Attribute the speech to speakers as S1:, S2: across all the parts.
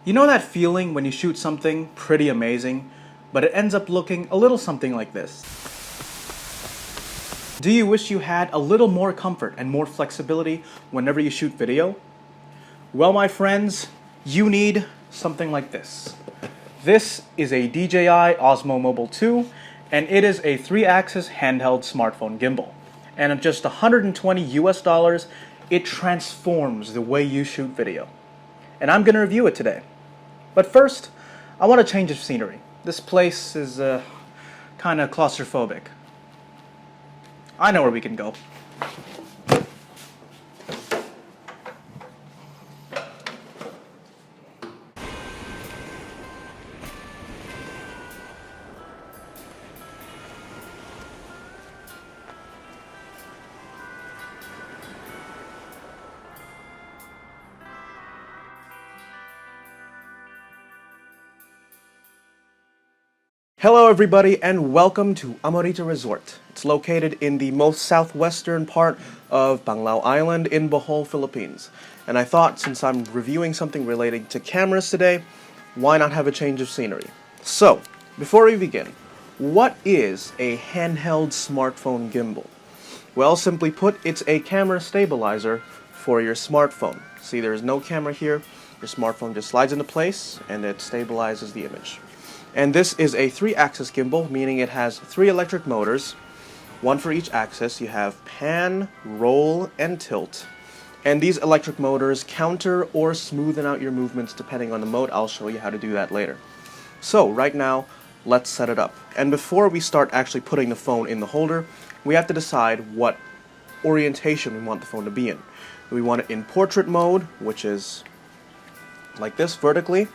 S1: You know that feeling when you shoot something pretty amazing, but it ends up looking a little something like this? Do you wish you had a little more comfort and more flexibility whenever you shoot video? Well, my friends, you need something like this. This is a DJI Osmo Mobile 2, and it is a 3-axis handheld smartphone gimbal. And at just $120 US, it transforms the way you shoot video. And I'm going to review it today. But first, I want to change of scenery. This place is kind of claustrophobic. I know where we can go. Hello everybody and welcome to Amorita Resort. It's located in the most southwestern part of Panglao Island in Bohol, Philippines. And I thought since I'm reviewing something relating to cameras today, why not have a change of scenery? So, before we begin, what is a handheld smartphone gimbal? Well, simply put, it's a camera stabilizer for your smartphone. See, there's no camera here. Your smartphone just slides into place and it stabilizes the image. And this is a 3-axis gimbal, meaning it has 3 electric motors, one for each axis. You have pan, roll, and tilt. And these electric motors counter or smoothen out your movements depending on the mode. I'll show you how to do that later. So right now, let's set it up. And before we start actually putting the phone in the holder, we have to decide what orientation we want the phone to be in. We want it in portrait mode, which is like this, vertically,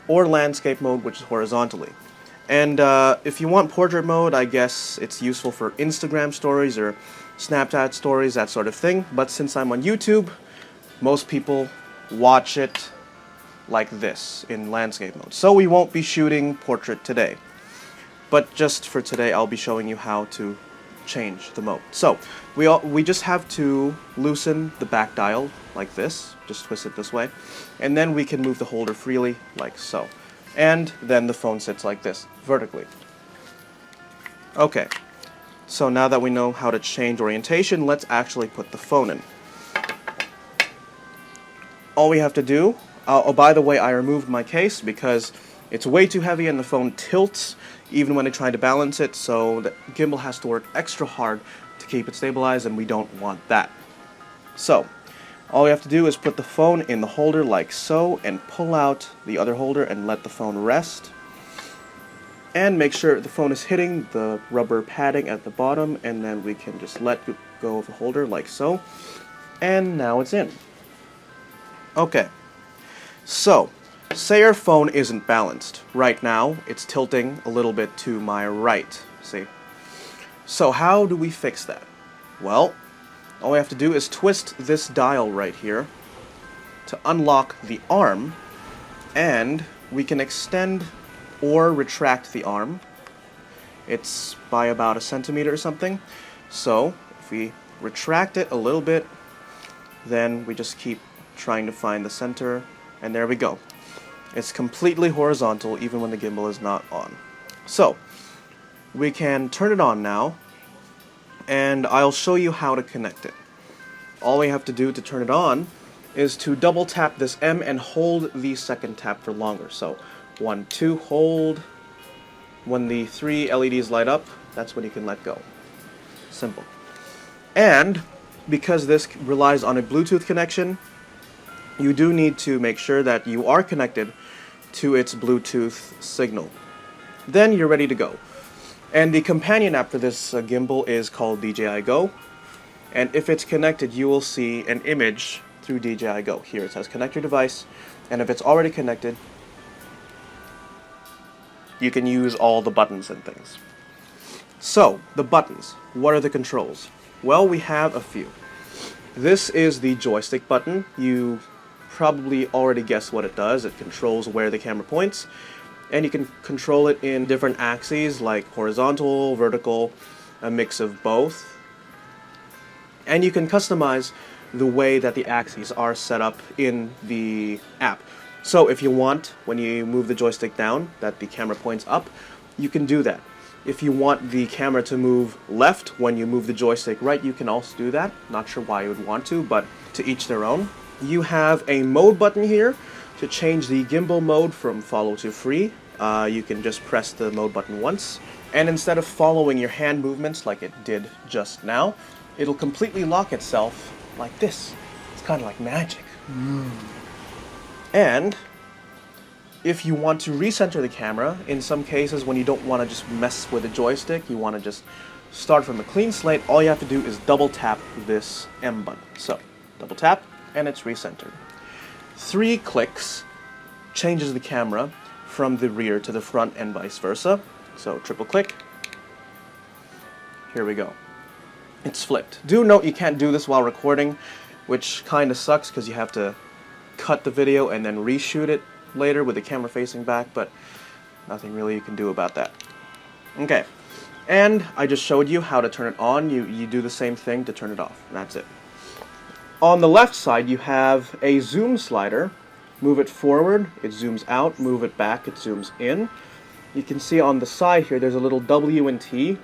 S1: or landscape mode, which is horizontally. And if you want portrait mode, I guess it's useful for Instagram stories or Snapchat stories, that sort of thing. But since I'm on YouTube, most people watch it like this, in landscape mode. So we won't be shooting portrait today. But just for today, I'll be showing you how to change the mode. So we just have to loosen the back dial like this, just twist it this way, and then we can move the holder freely like so. And then the phone sits like this, vertically. Okay, so now that we know how to change orientation, let's actually put the phone in. All we have to do, oh by the way, I removed my case because it's way too heavy and the phone tilts even when I try to balance it, so the gimbal has to work extra hard to keep it stabilized, and we don't want that. So, all we have to do is put the phone in the holder like so, and pull out the other holder and let the phone rest. And make sure the phone is hitting the rubber padding at the bottom, and then we can just let go of the holder like so. And now it's in. Okay, so say our phone isn't balanced. Right now, it's tilting a little bit to my right, see? So how do we fix that? Well, all we have to do is twist this dial right here to unlock the arm, and we can extend or retract the arm. It's by about 1 centimeter or something. So if we retract it a little bit, then we just keep trying to find the center, and there we go. It's completely horizontal even when the gimbal is not on. So, we can turn it on now, and I'll show you how to connect it. All we have to do to turn it on is to double tap this M and hold the second tap for longer. So, 1, 2, hold. When the 3 LEDs light up, that's when you can let go. Simple. And, because this relies on a Bluetooth connection, you do need to make sure that you are connected to its Bluetooth signal. Then you're ready to go. And the companion app for this gimbal is called DJI Go. And if it's connected, you will see an image through DJI Go. Here it says connect your device, and if it's already connected, you can use all the buttons and things. So, the buttons. What are the controls? Well, we have a few. This is the joystick button. You probably already guessed what it does. It controls where the camera points, and you can control it in different axes like horizontal, vertical, a mix of both. And you can customize the way that the axes are set up in the app. So if you want, when you move the joystick down, that the camera points up, you can do that. If you want the camera to move left when you move the joystick right, you can also do that. Not sure why you would want to, but to each their own. You have a mode button here to change the gimbal mode from follow to free. You can just press the mode button once, and instead of following your hand movements like it did just now, it'll completely lock itself like this. It's kind of like magic. And if you want to recenter the camera, in some cases when you don't want to just mess with the joystick, you want to just start from a clean slate, all you have to do is double tap this M button. So, double tap, and it's recentered. 3 clicks changes the camera from the rear to the front and vice versa. So, triple click. Here we go. It's flipped. Do note you can't do this while recording, which kind of sucks because you have to cut the video and then reshoot it later with the camera facing back, but nothing really you can do about that. Okay, and I just showed you how to turn it on. You do the same thing to turn it off, and that's it. On the left side you have a zoom slider. Move it forward, it zooms out. Move it back, it zooms in. You can see on the side here there's a little W and T.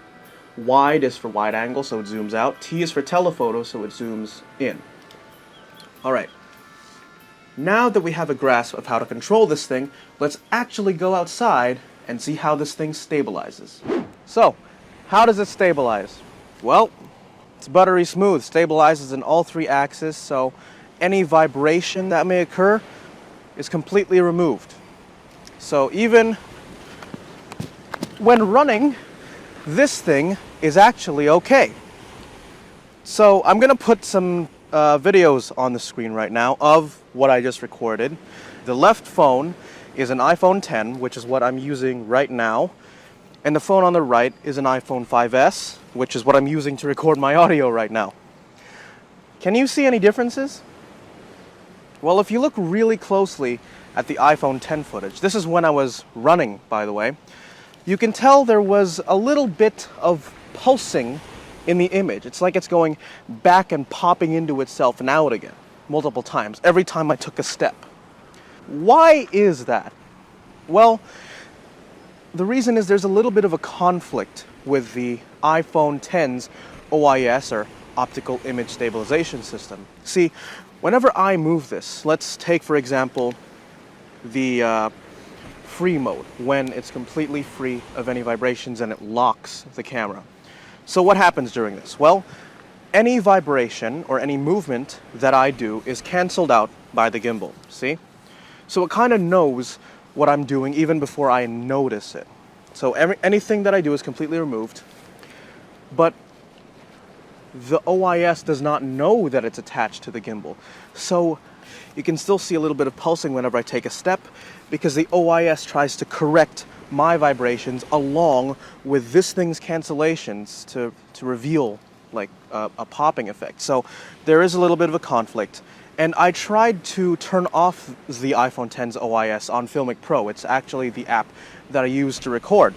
S1: Wide is for wide angle, so it zooms out. T is for telephoto, so it zooms in. Alright. Now that we have a grasp of how to control this thing, let's actually go outside and see how this thing stabilizes. So, how does it stabilize? Well, it's buttery smooth. Stabilizes in all 3 axes, so any vibration that may occur is completely removed. So even when running, this thing is actually okay. So I'm going to put some videos on the screen right now of what I just recorded. The left phone is an iPhone X, which is what I'm using right now, and the phone on the right is an iPhone 5S, which is what I'm using to record my audio right now. Can you see any differences? Well, if you look really closely at the iPhone X footage, this is when I was running, by the way, you can tell there was a little bit of pulsing in the image. It's like it's going back and popping into itself and out again multiple times every time I took a step. Why is that? Well, the reason is there's a little bit of a conflict with the iPhone X's OIS, or optical image stabilization system. See, whenever I move this, let's take for example the free mode, when it's completely free of any vibrations and it locks the camera. So what happens during this? Well, any vibration or any movement that I do is canceled out by the gimbal, see? So it kind of knows what I'm doing even before I notice it. So anything that I do is completely removed, but the OIS does not know that it's attached to the gimbal. So you can still see a little bit of pulsing whenever I take a step, because the OIS tries to correct my vibrations along with this thing's cancellations to reveal like a popping effect. So there is a little bit of a conflict. And I tried to turn off the iPhone X's OIS on Filmic Pro. It's actually the app that I use to record.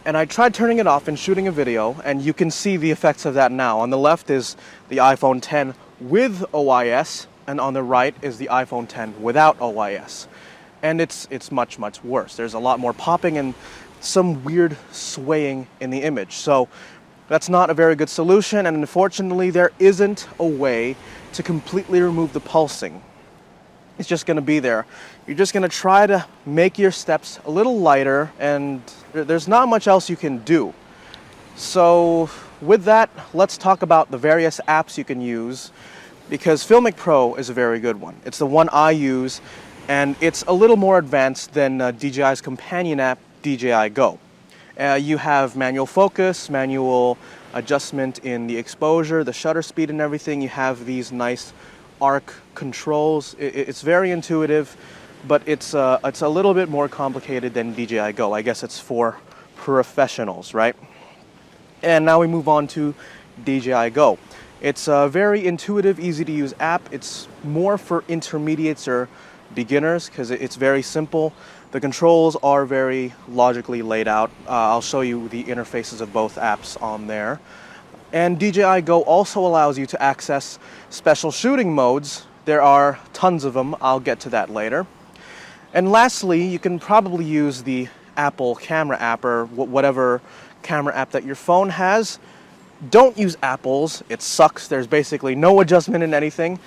S1: And I tried turning it off and shooting a video, and you can see the effects of that now. On the left is the iPhone X with OIS, and on the right is the iPhone X without OIS. And it's much, much worse. There's a lot more popping and some weird swaying in the image. So that's not a very good solution, and unfortunately there isn't a way to completely remove the pulsing. It's just going to be there. You're just going to try to make your steps a little lighter, and there's not much else you can do. So with that, let's talk about the various apps you can use, because Filmic Pro is a very good one. It's the one I use, and it's a little more advanced than DJI's companion app, DJI Go. You have manual focus, manual adjustment in the exposure, the shutter speed and everything. You have these nice arc controls. It's very intuitive, but it's a little bit more complicated than DJI Go. I guess it's for professionals, right? And now we move on to DJI Go. It's a very intuitive, easy to use app. It's more for intermediates or beginners because it's very simple. The controls are very logically laid out. I'll show you the interfaces of both apps on there. And DJI Go also allows you to access special shooting modes. There are tons of them. I'll get to that later. And lastly, you can probably use the Apple camera app or whatever camera app that your phone has. Don't use Apple's, it sucks. There's basically no adjustment in anything.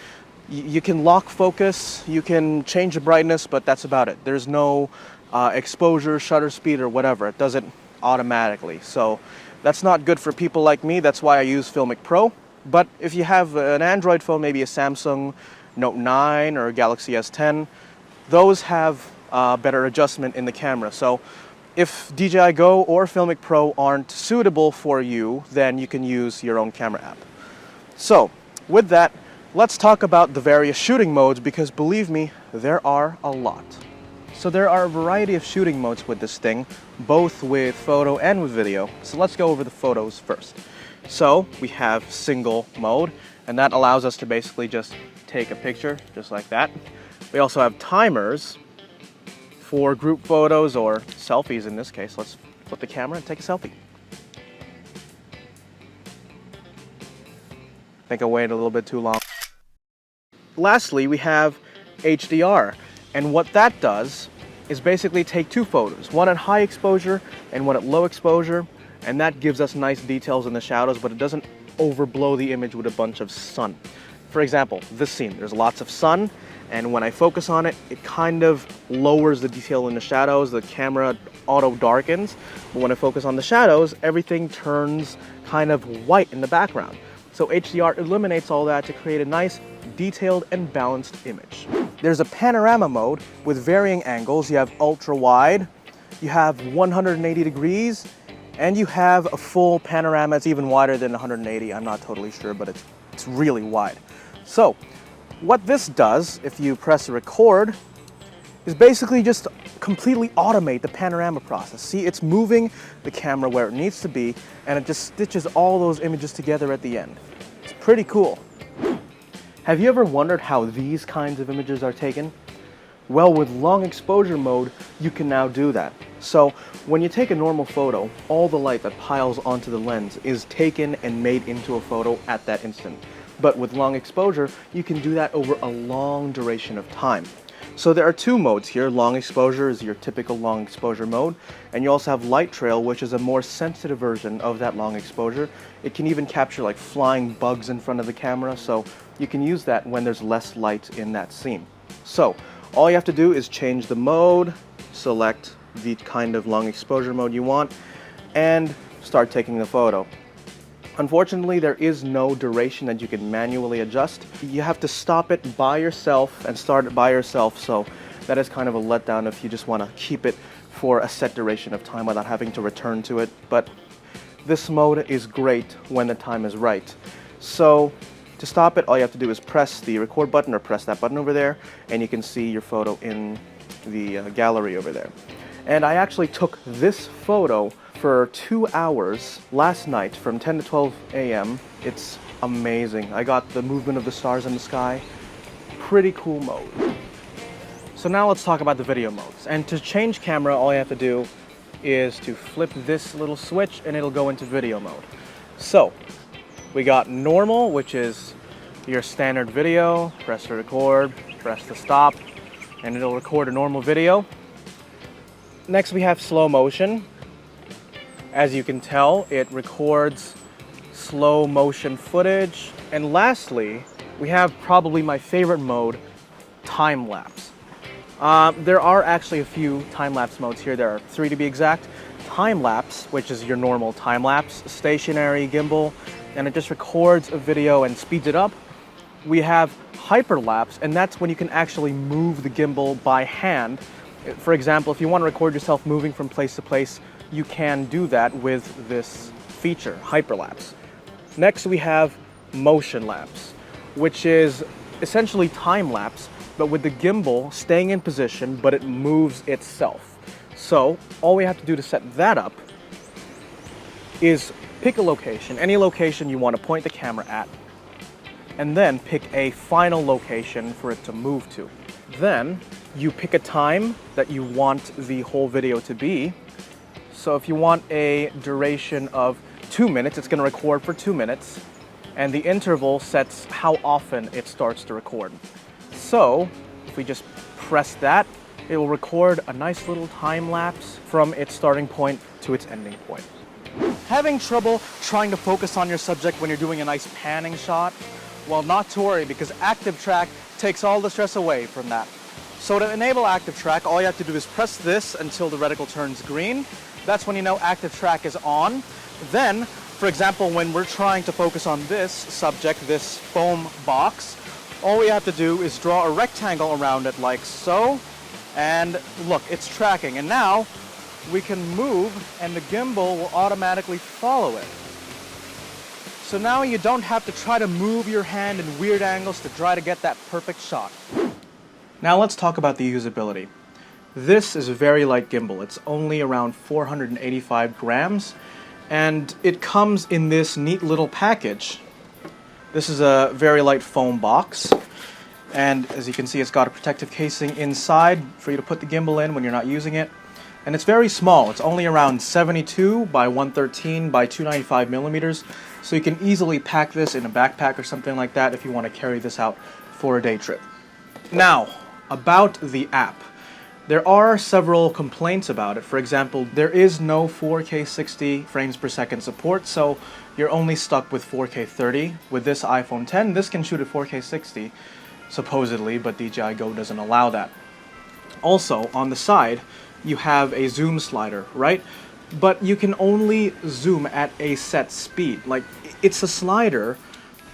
S1: You can lock focus, you can change the brightness, but that's about it. There's no exposure, shutter speed, or whatever. It does it automatically. So that's not good for people like me. That's why I use Filmic Pro. But if you have an Android phone, maybe a Samsung Note 9 or a Galaxy S10, those have better adjustment in the camera. So if DJI Go or Filmic Pro aren't suitable for you, then you can use your own camera app. So with that, let's talk about the various shooting modes, because believe me, there are a lot. So there are a variety of shooting modes with this thing, both with photo and with video. So let's go over the photos first. So we have single mode, and that allows us to basically just take a picture just like that. We also have timers for group photos or selfies in this case. Let's flip the camera and take a selfie. I think I waited a little bit too long. Lastly, we have HDR, and what that does is basically take two photos, one at high exposure and one at low exposure, and that gives us nice details in the shadows, but it doesn't overblow the image with a bunch of sun. For example, this scene, there's lots of sun, and when I focus on it, it kind of lowers the detail in the shadows. The camera auto darkens, but when I focus on the shadows, everything turns kind of white in the background. So HDR eliminates all that to create a nice, detailed, and balanced image. There's a panorama mode with varying angles. You have ultra wide, you have 180 degrees, and you have a full panorama. It's even wider than 180. I'm not totally sure, but it's really wide. So what this does, if you press record, is basically just completely automate the panorama process. See, it's moving the camera where it needs to be, and it just stitches all those images together at the end. It's pretty cool. Have you ever wondered how these kinds of images are taken? Well, with long exposure mode, you can now do that. So when you take a normal photo, all the light that piles onto the lens is taken and made into a photo at that instant. But with long exposure, you can do that over a long duration of time. So there are two modes here. Long exposure is your typical long exposure mode, and you also have light trail, which is a more sensitive version of that long exposure. It can even capture like flying bugs in front of the camera, so you can use that when there's less light in that scene. So all you have to do is change the mode, select the kind of long exposure mode you want, and start taking the photo. Unfortunately, there is no duration that you can manually adjust. You have to stop it by yourself and start it by yourself, so that is kind of a letdown if you just want to keep it for a set duration of time without having to return to it. But this mode is great when the time is right. So to stop it, all you have to do is press the record button or press that button over there, and you can see your photo in the gallery over there. And I actually took this photo for 2 hours last night from 10 to 12 a.m. It's amazing. I got the movement of the stars in the sky. Pretty cool mode. So now let's talk about the video modes. And to change camera, all you have to do is to flip this little switch and it'll go into video mode. So we got normal, which is your standard video. Press the record, press the stop, and it'll record a normal video. Next we have slow motion. As you can tell, it records slow motion footage. And lastly, we have probably my favorite mode, time lapse. There are actually a few time lapse modes here. There are 3 to be exact. Time lapse, which is your normal time lapse, stationary gimbal, and it just records a video and speeds it up. We have hyperlapse, and that's when you can actually move the gimbal by hand. For example, if you want to record yourself moving from place to place, you can do that with this feature, hyperlapse. Next we have motion lapse, which is essentially time lapse, but with the gimbal staying in position, but it moves itself. So all we have to do to set that up is pick a location, any location you want to point the camera at, and then pick a final location for it to move to. Then you pick a time that you want the whole video to be. So if you want a duration of 2 minutes, it's going to record for 2 minutes, and the interval sets how often it starts to record. So if we just press that, it will record a nice little time lapse from its starting point to its ending point. Having trouble trying to focus on your subject when you're doing a nice panning shot? Well, not to worry, because Active Track takes all the stress away from that. So to enable Active Track, all you have to do is press this until the reticle turns green. That's when you know Active Track is on. Then, for example, when we're trying to focus on this subject, this foam box, all we have to do is draw a rectangle around it like so, and look, it's tracking. And now we can move and the gimbal will automatically follow it. So now you don't have to try to move your hand in weird angles to try to get that perfect shot. Now let's talk about the usability. This is a very light gimbal. It's only around 485 grams, and it comes in this neat little package. This is a very light foam box, and as you can see, it's got a protective casing inside for you to put the gimbal in when you're not using it. And it's very small. It's only around 72 by 113 by 295 millimeters, so you can easily pack this in a backpack or something like that if you want to carry this out for a day trip. Now, about the app. There are several complaints about it. For example, there is no 4K 60 frames per second support, so you're only stuck with 4K 30. With this iPhone X, this can shoot at 4K 60, supposedly, but DJI Go doesn't allow that. Also, on the side, you have a zoom slider, right? But you can only zoom at a set speed. Like, it's a slider,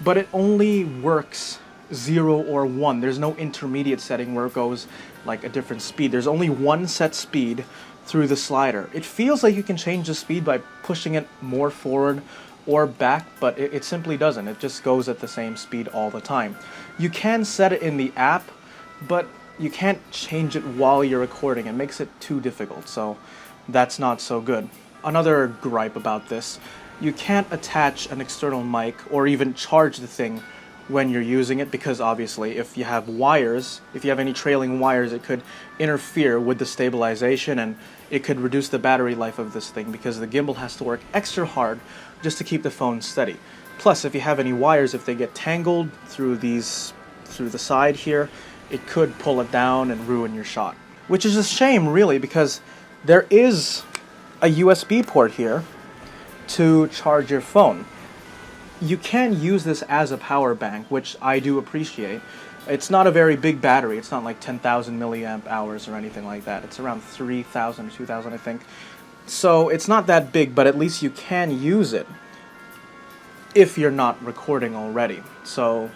S1: but it only works 0 or 1. There's no intermediate setting where it goes like a different speed. There's only one set speed through the slider. It feels like you can change the speed by pushing it more forward or back, but it simply doesn't. It just goes at the same speed all the time. You can set it in the app, but you can't change it while you're recording. It makes it too difficult, so that's not so good. Another gripe about this, you can't attach an external mic or even charge the thing when you're using it, because obviously if you have wires, if you have any trailing wires, it could interfere with the stabilization and it could reduce the battery life of this thing, because the gimbal has to work extra hard just to keep the phone steady. Plus, if you have any wires, if they get tangled through the side here, it could pull it down and ruin your shot. Which is a shame, really, because there is a USB port here to charge your phone. You can use this as a power bank, which I do appreciate. It's not a very big battery. It's not like 10,000 milliamp hours or anything like that. It's around 3,000 or 2,000, I think. So it's not that big, but at least you can use it if you're not recording already. So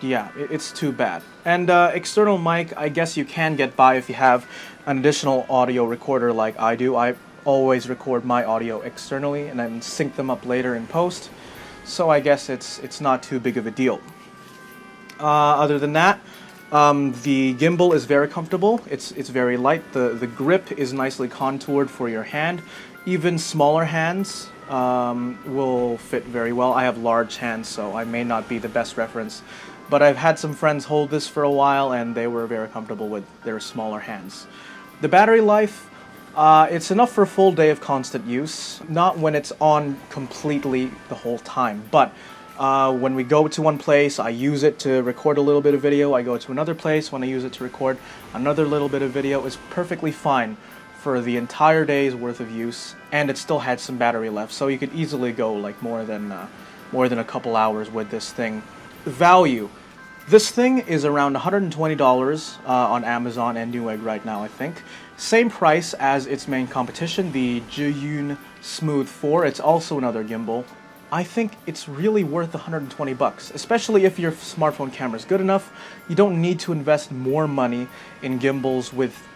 S1: yeah, it's too bad. And external mic, I guess you can get by if you have an additional audio recorder like I do. I always record my audio externally and then sync them up later in post. So I guess it's not too big of a deal. Other than that, the gimbal is very comfortable. It's very light. The grip is nicely contoured for your hand. Even smaller hands will fit very well. I have large hands, so I may not be the best reference, but I've had some friends hold this for a while and they were very comfortable with their smaller hands. The battery life, it's enough for a full day of constant use, not when it's on completely the whole time, but when we go to one place, I use it to record a little bit of video. I go to another place, when I use it to record another little bit of video. It's perfectly fine for the entire day's worth of use, and it still had some battery left, so you could easily go like more than a couple hours with this thing. Value. This thing is around $120 on Amazon and Newegg right now, I think. Same price as its main competition, the Zhiyun Smooth 4. It's also another gimbal. I think it's really worth 120 bucks, especially if your smartphone camera is good enough. You don't need to invest more money in gimbals with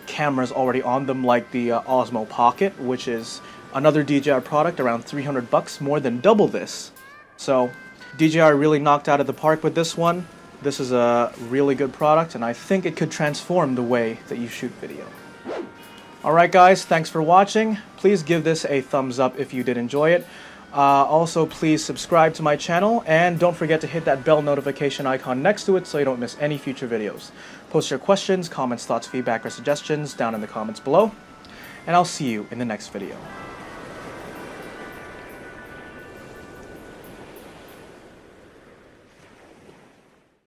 S1: cameras already on them, like the Osmo Pocket, which is another DJI product, around 300 bucks, more than double this. So DJI really knocked out of the park with this one. This is a really good product, and I think it could transform the way that you shoot video. Alright guys, thanks for watching. Please give this a thumbs up if you did enjoy it. Also, please subscribe to my channel, and don't forget to hit that bell notification icon next to it so you don't miss any future videos. Post your questions, comments, thoughts, feedback, or suggestions down in the comments below, and I'll see you in the next video.